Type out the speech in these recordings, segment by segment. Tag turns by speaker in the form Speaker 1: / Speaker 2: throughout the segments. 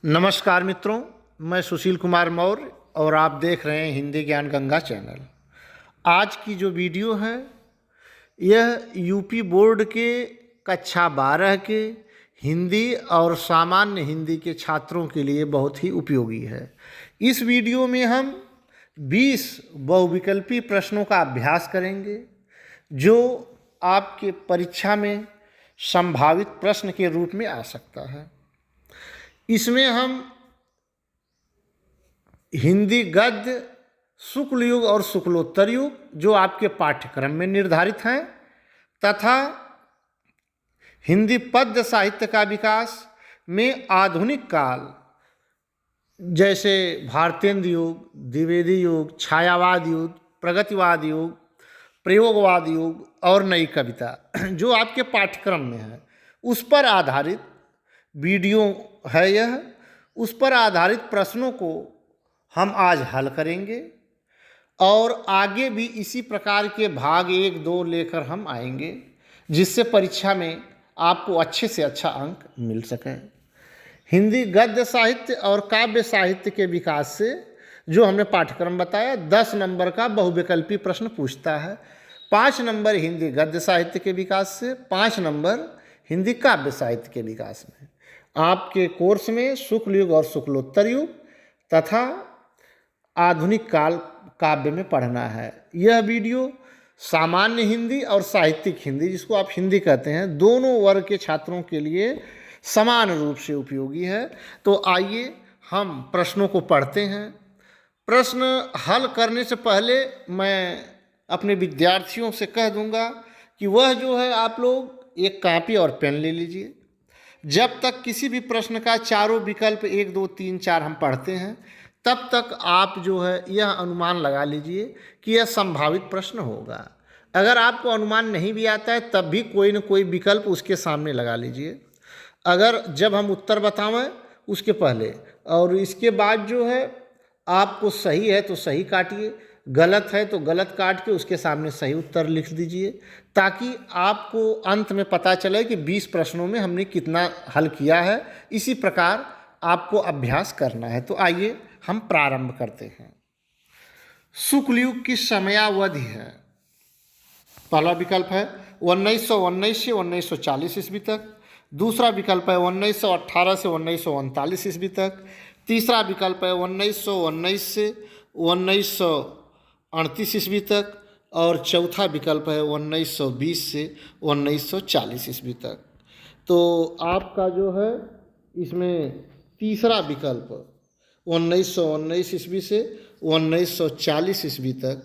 Speaker 1: नमस्कार मित्रों, मैं सुशील कुमार मौर्य और आप देख रहे हैं हिंदी ज्ञान गंगा चैनल। आज की जो वीडियो है यह यूपी बोर्ड के कक्षा 12 के हिंदी और सामान्य हिंदी के छात्रों के लिए बहुत ही उपयोगी है। इस वीडियो में हम 20 बहुविकल्पी प्रश्नों का अभ्यास करेंगे जो आपके परीक्षा में संभावित प्रश्न के रूप में आ सकता है। इसमें हम हिंदी गद्य, शुक्ल युग और शुक्लोत्तर युग जो आपके पाठ्यक्रम में निर्धारित हैं तथा हिंदी पद्य साहित्य का विकास में आधुनिक काल जैसे भारतेंद्र युग, द्विवेदी युग, छायावाद युग, प्रगतिवाद युग, प्रयोगवाद युग और नई कविता जो आपके पाठ्यक्रम में है उस पर आधारित वीडियो है यह। उस पर आधारित प्रश्नों को हम आज हल करेंगे और आगे भी इसी प्रकार के भाग 1, 2 लेकर हम आएंगे जिससे परीक्षा में आपको अच्छे से अच्छा अंक मिल सके। हिंदी गद्य साहित्य और काव्य साहित्य के विकास से जो हमने पाठ्यक्रम बताया 10 नंबर का बहुविकल्पी प्रश्न पूछता है। 5 नंबर हिंदी गद्य साहित्य के विकास से, 5 नंबर हिंदी काव्य साहित्य के विकास में। आपके कोर्स में शुक्ल युग और शुक्लोत्तर युग तथा आधुनिक काल काव्य में पढ़ना है। यह वीडियो सामान्य हिंदी और साहित्यिक हिंदी जिसको आप हिंदी कहते हैं दोनों वर्ग के छात्रों के लिए समान रूप से उपयोगी है। तो आइए हम प्रश्नों को पढ़ते हैं। प्रश्न हल करने से पहले मैं अपने विद्यार्थियों से कह दूंगा कि वह जो है आप लोग एक कॉपी और पेन ले लीजिए। जब तक किसी भी प्रश्न का चारों विकल्प 1, 2, 3, 4 हम पढ़ते हैं तब तक आप जो है यह अनुमान लगा लीजिए कि यह संभावित प्रश्न होगा। अगर आपको अनुमान नहीं भी आता है तब भी कोई न कोई विकल्प उसके सामने लगा लीजिए। अगर जब हम उत्तर बतावें उसके पहले और इसके बाद जो है आपको सही है तो सही काटिए, गलत है तो गलत काट के उसके सामने सही उत्तर लिख दीजिए ताकि आपको अंत में पता चले कि 20 प्रश्नों में हमने कितना हल किया है। इसी प्रकार आपको अभ्यास करना है। तो आइए हम प्रारंभ करते हैं। शुक्ल युग की समयावधि है। पहला विकल्प है 1919 से 1940 ईस्वी तक। दूसरा विकल्प है 1918 से 1939 ईस्वी तक। तीसरा विकल्प है 1919 से 1938 ईस्वी तक और चौथा विकल्प है 1920 से 1940 ईस्वी तक। तो आपका जो है इसमें तीसरा विकल्प 1919 ईस्वी से 1940 ईस्वी तक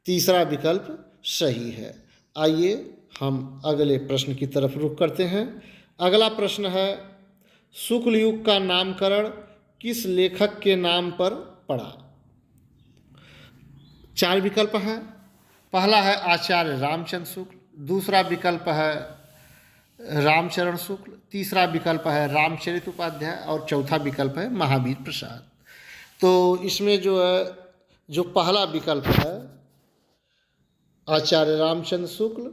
Speaker 1: तीसरा विकल्प सही है। आइए हम अगले प्रश्न की तरफ रुख करते हैं। अगला प्रश्न है शुक्ल युग का नामकरण किस लेखक के नाम पर पड़ा। 4 विकल्प हैं। पहला है आचार्य रामचंद्र शुक्ल, दूसरा विकल्प है रामचरण शुक्ल, तीसरा विकल्प है रामचरित उपाध्याय और चौथा विकल्प है महावीर प्रसाद। तो इसमें जो है जो पहला विकल्प है आचार्य रामचंद्र शुक्ल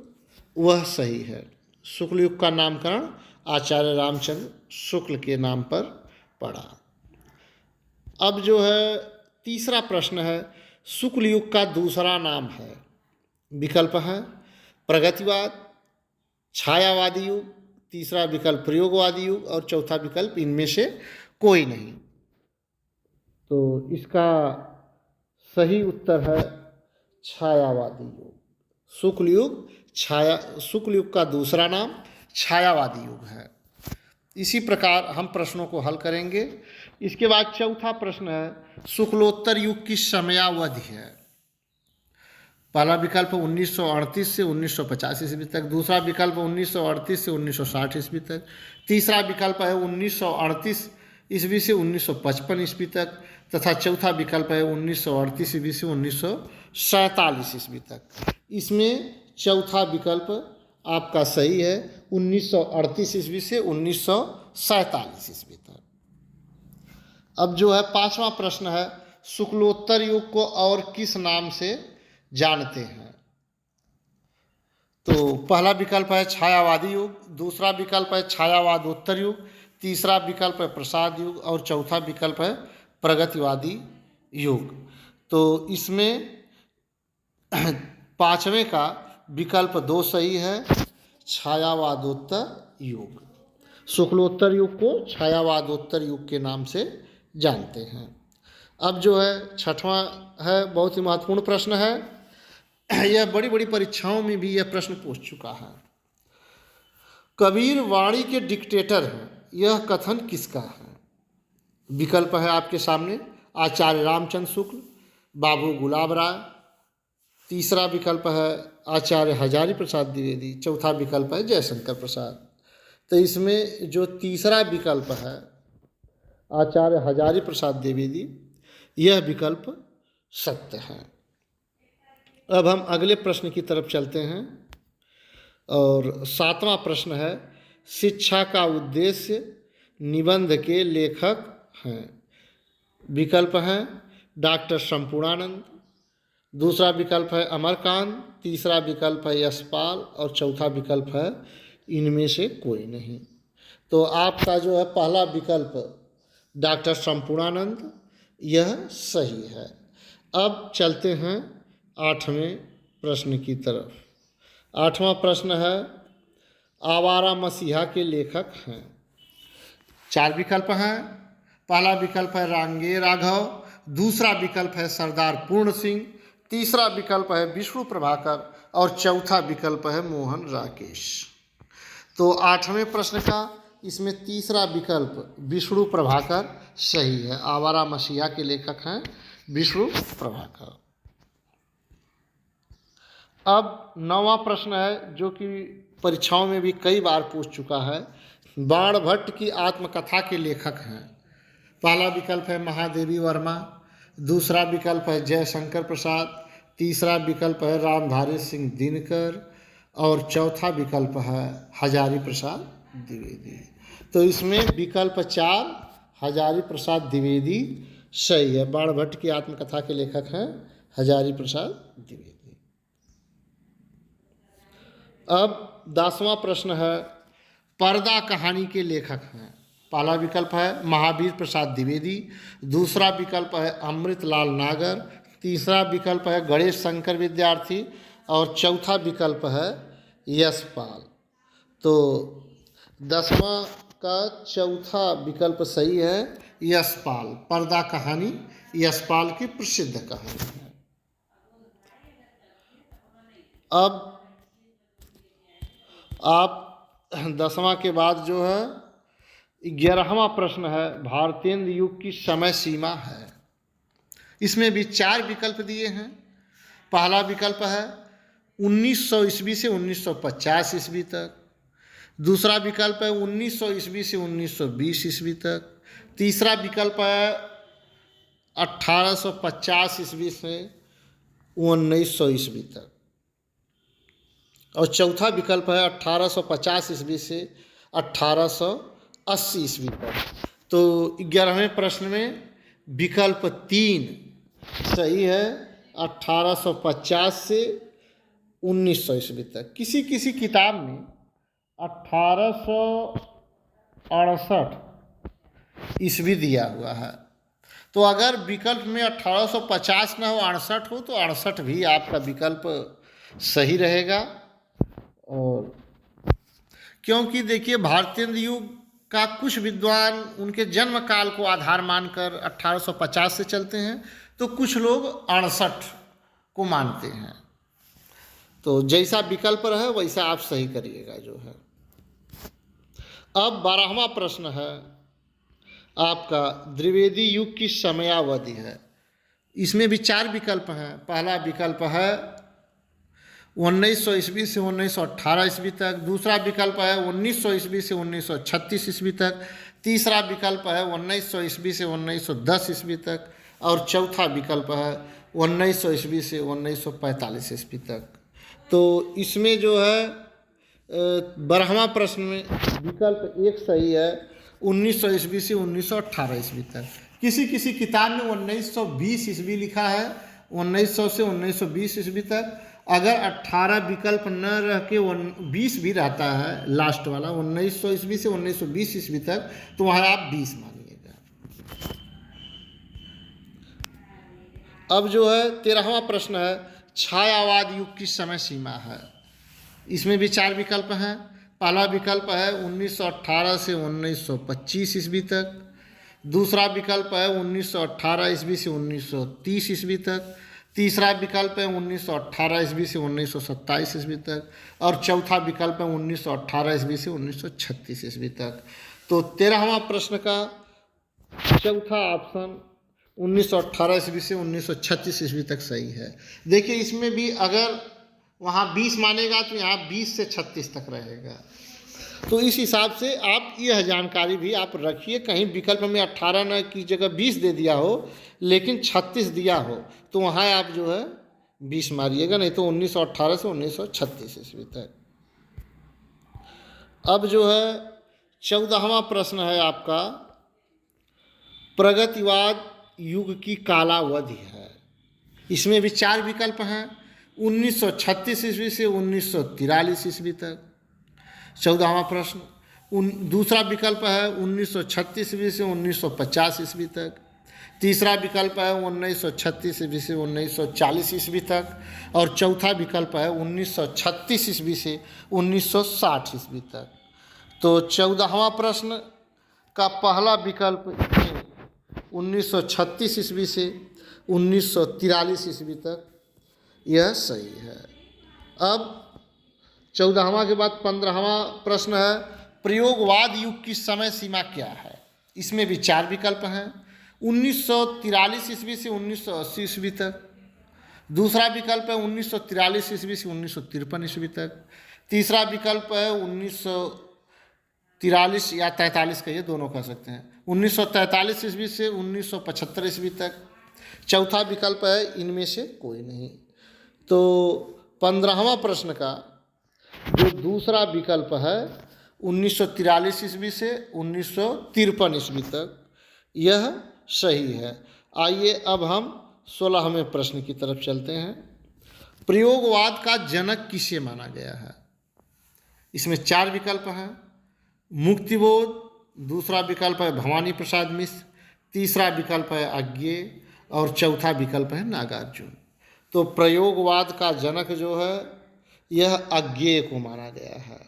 Speaker 1: वह सही है। शुक्ल युग का नामकरण आचार्य रामचंद्र शुक्ल के नाम पर पड़ा। अब जो है तीसरा प्रश्न है शुक्ल युग का दूसरा नाम है। विकल्प है प्रगतिवाद, छायावादी युग, तीसरा विकल्प प्रयोगवादी युग और चौथा विकल्प इनमें से कोई नहीं। तो इसका सही उत्तर है छायावादी युग। शुक्ल युग का दूसरा नाम छायावादी युग है। इसी प्रकार हम प्रश्नों को हल करेंगे। इसके बाद चौथा प्रश्न है शुक्लोत्तर युग की समयावधि है। पहला विकल्प 1938 से 1950 ईस्वी तक, दूसरा विकल्प 1938 से 1960 ईस्वी तक, तीसरा विकल्प है 1938 ईस्वी से 1955 ईस्वी तक तथा चौथा विकल्प है 1938 ईस्वी से 1947 ईस्वी तक। इसमें चौथा विकल्प आपका सही है 1938 ईस्वी से 1947 ईस्वी तक। अब जो है पांचवा प्रश्न है शुक्लोत्तर युग को और किस नाम से जानते हैं। तो पहला विकल्प है छायावादी युग, दूसरा विकल्प है छायावादोत्तर युग, तीसरा विकल्प है प्रसाद युग और चौथा विकल्प है प्रगतिवादी युग। तो इसमें पांचवें का विकल्प 2 सही है, छायावादोत्तर युग। शुक्लोत्तर युग को छायावादोत्तर युग के नाम से जानते हैं। अब जो है छठवां है, बहुत ही महत्वपूर्ण प्रश्न है। यह बड़ी बड़ी परीक्षाओं में भी यह प्रश्न पूछ चुका है। कबीर वाणी के डिक्टेटर हैं, यह कथन किसका है? विकल्प है आपके सामने, आचार्य रामचंद्र शुक्ल, बाबू गुलाब राय, तीसरा विकल्प है आचार्य हजारी प्रसाद द्विवेदी, चौथा विकल्प है जयशंकर प्रसाद। तो इसमें जो तीसरा विकल्प है आचार्य हजारी प्रसाद द्विवेदी, यह विकल्प सत्य है। अब हम अगले प्रश्न की तरफ चलते हैं और 7वां प्रश्न है, शिक्षा का उद्देश्य निबंध के लेखक हैं। विकल्प हैं डॉक्टर संपूर्णानंद, दूसरा विकल्प है अमरकांत, तीसरा विकल्प है यशपाल और चौथा विकल्प है इनमें से कोई नहीं। तो आपका जो है पहला विकल्प डॉक्टर संपूर्णानंद, यह सही है। अब चलते हैं 8वें प्रश्न की तरफ। 8वां प्रश्न है, आवारा मसीहा के लेखक हैं। 4 विकल्प हैं। पहला विकल्प है रांगे राघव, दूसरा विकल्प है सरदार पूर्ण सिंह, तीसरा विकल्प है विष्णु प्रभाकर और चौथा विकल्प है मोहन राकेश। तो 8वें प्रश्न का इसमें तीसरा विकल्प विष्णु प्रभाकर सही है। आवारा मसीहा के लेखक हैं विष्णु प्रभाकर। अब 9वां प्रश्न है जो कि परीक्षाओं में भी कई बार पूछ चुका है। बाणभट्ट की आत्मकथा के लेखक हैं। पहला विकल्प है महादेवी वर्मा, दूसरा विकल्प है जयशंकर प्रसाद, तीसरा विकल्प है रामधारी सिंह दिनकर और चौथा विकल्प है हजारी प्रसाद द्विवेदी। तो इसमें विकल्प 4 हजारी प्रसाद द्विवेदी सही है। बाणभट्ट की आत्मकथा के लेखक हैं हजारी प्रसाद द्विवेदी। अब 10वां प्रश्न है, पर्दा कहानी के लेखक हैं। पहला विकल्प है महावीर प्रसाद द्विवेदी, दूसरा विकल्प है अमृतलाल नागर, तीसरा विकल्प है गणेश शंकर विद्यार्थी और चौथा विकल्प है यशपाल। तो 10वां का चौथा विकल्प सही है, यशपाल। पर्दा कहानी यशपाल की प्रसिद्ध कहानी है। अब आप 10वां के बाद जो है 11वां प्रश्न है, भारतेंद्र युग की समय सीमा है। इसमें भी 4 विकल्प दिए हैं। पहला विकल्प है 1900 ईस्वी से 1950 ईस्वी तक, दूसरा विकल्प है 1900 ईस्वी से 1920 ईस्वी तक, तीसरा विकल्प है 1850 ईस्वी से 1900 ईस्वी तक और चौथा विकल्प है 1850 ईस्वी से 1880 ईस्वी तक। तो 11वें प्रश्न में विकल्प 3 सही है, 1850 से 1900 ईस्वी तक। किसी किसी किताब में 1868 ईस्वी दिया हुआ है। तो अगर विकल्प में 1850 ना हो 68 हो तो 68 भी आपका विकल्प सही रहेगा। और क्योंकि देखिए भारतेंद्र युग का कुछ विद्वान उनके जन्म काल को आधार मानकर 1850 से चलते हैं, तो कुछ लोग 68 को मानते हैं। तो जैसा विकल्प रहे वैसा आप सही करिएगा जो है। अब 12वां प्रश्न है आपका, द्विवेदी युग की समयावधि है। इसमें भी 4 विकल्प हैं। पहला विकल्प है 1900 ईस्वी से 1918 ईस्वी तक, दूसरा विकल्प है 1900 ईस्वी से 1936 ईस्वी तक, तीसरा विकल्प है 1900 ईस्वी से 1910 ईस्वी तक और चौथा विकल्प है 1900 ईस्वी से 1945 ईस्वी तक। तो इसमें जो है 12वां प्रश्न में विकल्प 1 सही है, 1900 ईस्वी से 1918 ईस्वी तक। किसी किसी किताब में 1920 ईस्वी लिखा है, 1900 से 1920 ईस्वी तक, अगर 18 विकल्प न रह के 20 भी रहता है लास्ट वाला 1900 ईस्वी से 1920 ईस्वी तक, तो वहाँ आप 20 मानिएगा। अब जो है 13वां प्रश्न है, छायावाद युग की समय सीमा है। इसमें भी 4 विकल्प हैं। पहला विकल्प है 1918 से 1925 ईस्वी तक। दूसरा विकल्प है 1918 ईस्वी से 1930 ईस्वी तक। तीसरा विकल्प है 1918 ईस्वी से 1927 ईस्वी तक। और चौथा विकल्प है 1918 ईस्वी से 1936 ईस्वी तक। तो 13वां प्रश्न का चौथा ऑप्शन 1918 ईस्वी से 1936 ईस्वी तक सही है। देखिए इसमें भी अगर वहाँ 20 मानेगा तो यहाँ 20 से 36 तक रहेगा। तो इस हिसाब से आप यह जानकारी भी आप रखिए, कहीं विकल्प में 18 न की जगह 20 दे दिया हो लेकिन 36 दिया हो तो वहाँ आप जो है 20 मारिएगा, नहीं तो 1918 से 1936 ईस्वी तक। अब जो है 14वां प्रश्न है आपका, प्रगतिवाद युग की कालावधि है। इसमें भी 4 विकल्प हैं, 1936 ईस्वी से 1943 ईस्वी तक। 14वां प्रश्न दूसरा विकल्प है 1936 ईस्वी से 1950 ईस्वी तक। तीसरा विकल्प है 1936 ईस्वी से 1940 ईस्वी तक। और चौथा विकल्प है 1936 ईस्वी से 1960 ईस्वी तक। तो 14वां प्रश्न का पहला विकल्प 1936 ईस्वी से 1943 ईस्वी तक यह सही है। अब 14वां के बाद 15वां प्रश्न है, प्रयोगवाद युग की समय सीमा क्या है। इसमें भी 4 विकल्प हैं, 1943 ईस्वी से 1980 ईस्वी तक। दूसरा विकल्प है 1943 ईस्वी से 1953 ईस्वी तक। तीसरा विकल्प है 1943 या 43 का, ये दोनों कह सकते हैं, 1943 ईस्वी से 1975 ईस्वी तक। चौथा विकल्प है इनमें से कोई नहीं। तो 15वां प्रश्न का जो दूसरा विकल्प है 1943 ईस्वी से 1953 ईस्वी तक यह सही है। आइए अब हम 16वें प्रश्न की तरफ चलते हैं। प्रयोगवाद का जनक किसे माना गया है। इसमें 4 विकल्प हैं, मुक्तिबोध, दूसरा विकल्प है भवानी प्रसाद मिश्र, तीसरा विकल्प है अज्ञेय और चौथा विकल्प है नागार्जुन। तो प्रयोगवाद का जनक जो है यह अज्ञेय को माना गया है।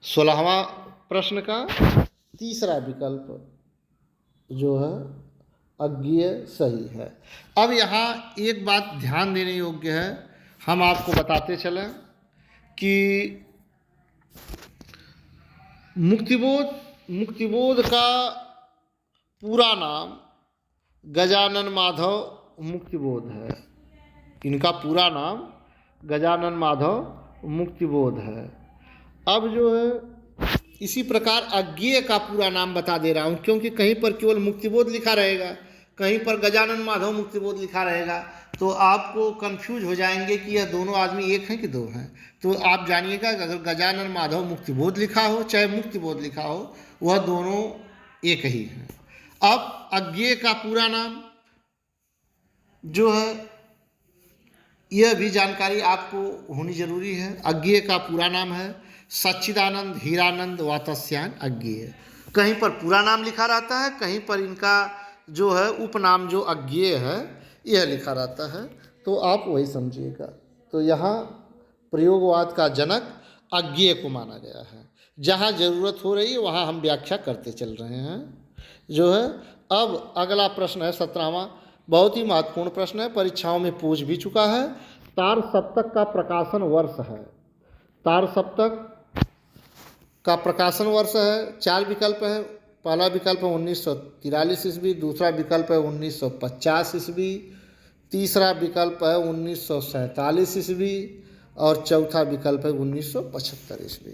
Speaker 1: 16वां प्रश्न का तीसरा विकल्प जो है अज्ञेय सही है। अब यहाँ एक बात ध्यान देने योग्य है, हम आपको बताते चलें कि मुक्तिबोध का पूरा नाम गजानन माधव मुक्तिबोध है। इनका पूरा नाम गजानन माधव मुक्तिबोध है। अब जो है इसी प्रकार अज्ञेय का पूरा नाम बता दे रहा हूँ, क्योंकि कहीं पर केवल मुक्तिबोध लिखा रहेगा, कहीं पर गजानन माधव मुक्तिबोध लिखा रहेगा, तो आपको कंफ्यूज हो जाएंगे कि यह दोनों आदमी एक हैं कि दो हैं। तो आप जानिएगा कि अगर गजानन माधव मुक्तिबोध लिखा हो चाहे मुक्तिबोध लिखा हो, वह दोनों एक ही हैं। अब अज्ञेय का पूरा नाम जो है यह भी जानकारी आपको होनी जरूरी है। अज्ञेय का पूरा नाम है सच्चिदानंद हीरानंद वातस्यायन अज्ञेय। कहीं पर पूरा नाम लिखा रहता है, कहीं पर इनका जो है उपनाम जो अज्ञेय है यह लिखा रहता है, तो आप वही समझिएगा। तो यहाँ प्रयोगवाद का जनक अज्ञेय को माना गया है। जहाँ ज़रूरत हो रही है वहाँ हम व्याख्या करते चल रहे हैं जो है। अब अगला प्रश्न है 17वां, बहुत ही महत्वपूर्ण प्रश्न है, परीक्षाओं में पूछ भी चुका है। तार सप्तक का प्रकाशन वर्ष है। तार सप्तक का प्रकाशन वर्ष है। 4 विकल्प है। पहला विकल्प है 1943 ईस्वी, दूसरा विकल्प है 1950 ईस्वी, तीसरा विकल्प है 1947 ईस्वी और चौथा विकल्प है 1975 ईस्वी।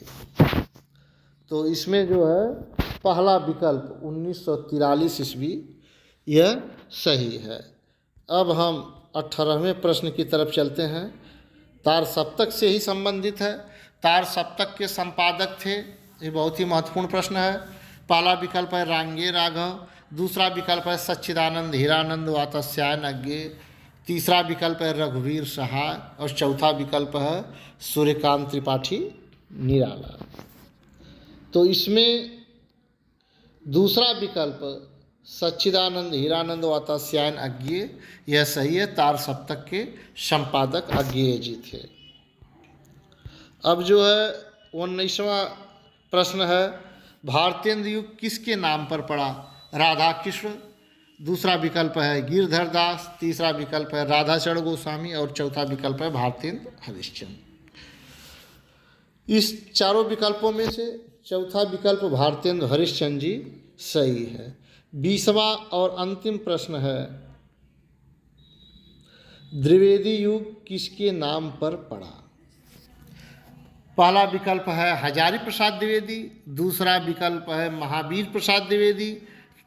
Speaker 1: तो इसमें जो है पहला विकल्प 1943 ईस्वी यह सही है। अब हम 18वें प्रश्न की तरफ चलते हैं। तार सप्तक से ही संबंधित है। तार सप्तक के संपादक थे, ये बहुत ही महत्वपूर्ण प्रश्न है। पहला विकल्प है रांगे राघव, दूसरा विकल्प है सच्चिदानंद हीरानंद वातस्यायन अज्ञेय, तीसरा विकल्प है रघुवीर सहाय और चौथा विकल्प है सूर्यकांत त्रिपाठी निराला। तो इसमें दूसरा विकल्प सच्चिदानंद हीरानंद वातास्यायन अज्ञेय यह सही है। तार सप्तक के संपादक अज्ञेय जी थे। अब जो है 19वां प्रश्न है, भारतेंद्र युग किसके नाम पर पड़ा? राधा कृष्ण, दूसरा विकल्प है गिरधर दास, तीसरा विकल्प है राधाचरण गोस्वामी और चौथा विकल्प है भारतेंद्र हरिश्चंद्र। इस चारों विकल्पों में से चौथा विकल्प भारतेंद्र हरिश्चंद्र जी सही है। 20वां और अंतिम प्रश्न है, द्विवेदी युग किसके नाम पर पड़ा? पहला विकल्प है हजारी प्रसाद द्विवेदी, दूसरा विकल्प है महावीर प्रसाद द्विवेदी,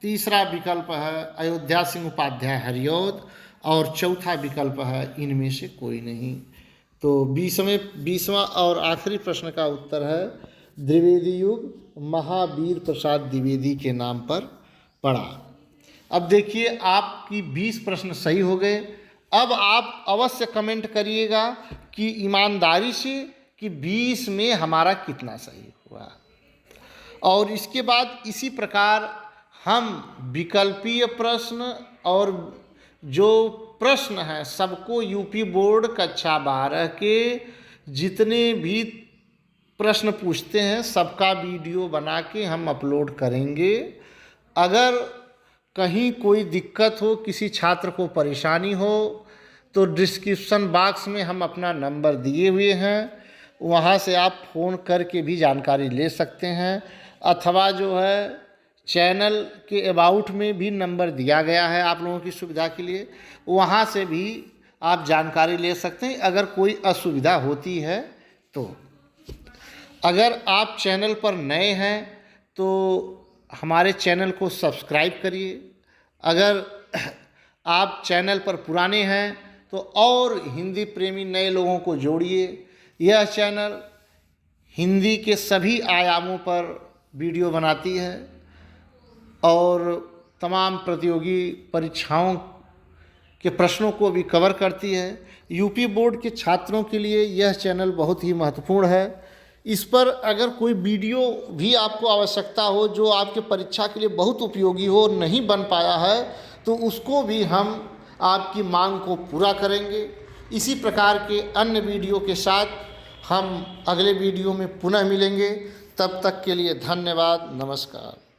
Speaker 1: तीसरा विकल्प है अयोध्या सिंह उपाध्याय हरिऔध और चौथा विकल्प है इनमें से कोई नहीं। तो 20वां और आखिरी प्रश्न का उत्तर है द्विवेदी युग महावीर प्रसाद द्विवेदी के नाम पर पड़ा। अब देखिए आपकी 20 प्रश्न सही हो गए। अब आप अवश्य कमेंट करिएगा कि ईमानदारी से कि 20 में हमारा कितना सही हुआ। और इसके बाद इसी प्रकार हम विकल्पीय प्रश्न और जो प्रश्न हैं सबको यूपी बोर्ड कक्षा 12 के जितने भी प्रश्न पूछते हैं सबका वीडियो बना के हम अपलोड करेंगे। अगर कहीं कोई दिक्कत हो, किसी छात्र को परेशानी हो, तो डिस्क्रिप्शन बॉक्स में हम अपना नंबर दिए हुए हैं, वहाँ से आप फ़ोन करके भी जानकारी ले सकते हैं। अथवा जो है चैनल के अबाउट में भी नंबर दिया गया है आप लोगों की सुविधा के लिए, वहाँ से भी आप जानकारी ले सकते हैं अगर कोई असुविधा होती है तो। अगर आप चैनल पर नए हैं तो हमारे चैनल को सब्सक्राइब करिए। अगर आप चैनल पर पुराने हैं तो और हिंदी प्रेमी नए लोगों को जोड़िए। यह चैनल हिंदी के सभी आयामों पर वीडियो बनाती है और तमाम प्रतियोगी परीक्षाओं के प्रश्नों को भी कवर करती है। यूपी बोर्ड के छात्रों के लिए यह चैनल बहुत ही महत्वपूर्ण है। इस पर अगर कोई वीडियो भी आपको आवश्यकता हो जो आपके परीक्षा के लिए बहुत उपयोगी हो, नहीं बन पाया है, तो उसको भी हम आपकी मांग को पूरा करेंगे। इसी प्रकार के अन्य वीडियो के साथ हम अगले वीडियो में पुनः मिलेंगे। तब तक के लिए धन्यवाद, नमस्कार।